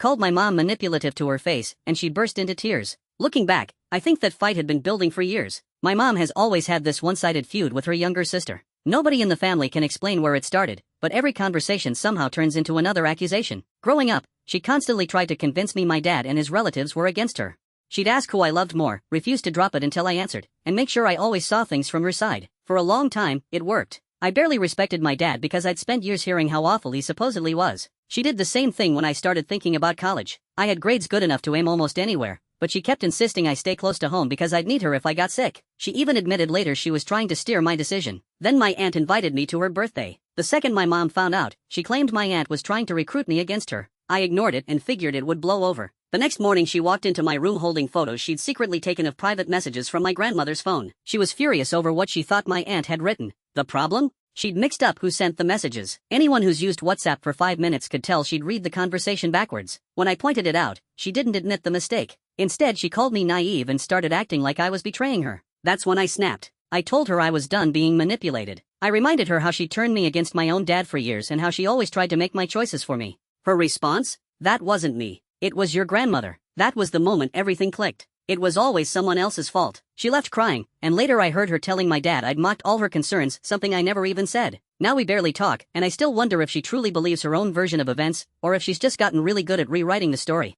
called my mom manipulative to her face, and she burst into tears. Looking back, I think that fight had been building for years. My mom has always had this one-sided feud with her younger sister. Nobody in the family can explain where it started, but every conversation somehow turns into another accusation. Growing up, she constantly tried to convince me my dad and his relatives were against her. She'd ask who I loved more, refuse to drop it until I answered, and make sure I always saw things from her side. For a long time, it worked. I barely respected my dad because I'd spent years hearing how awful he supposedly was. She did the same thing when I started thinking about college. I had grades good enough to aim almost anywhere, but she kept insisting I stay close to home because I'd need her if I got sick. She even admitted later she was trying to steer my decision. Then my aunt invited me to her birthday. The second my mom found out, she claimed my aunt was trying to recruit me against her. I ignored it and figured it would blow over. The next morning she walked into my room holding photos she'd secretly taken of private messages from my grandmother's phone. She was furious over what she thought my aunt had written. The problem? She'd mixed up who sent the messages. Anyone who's used WhatsApp for 5 minutes could tell she'd read the conversation backwards. When I pointed it out, she didn't admit the mistake. Instead, she called me naive and started acting like I was betraying her. That's when I snapped. I told her I was done being manipulated. I reminded her how she turned me against my own dad for years and how she always tried to make my choices for me. Her response? That wasn't me. It was your grandmother. That was the moment everything clicked. It was always someone else's fault. She left crying, and later I heard her telling my dad I'd mocked all her concerns, something I never even said. Now we barely talk, and I still wonder if she truly believes her own version of events, or if she's just gotten really good at rewriting the story.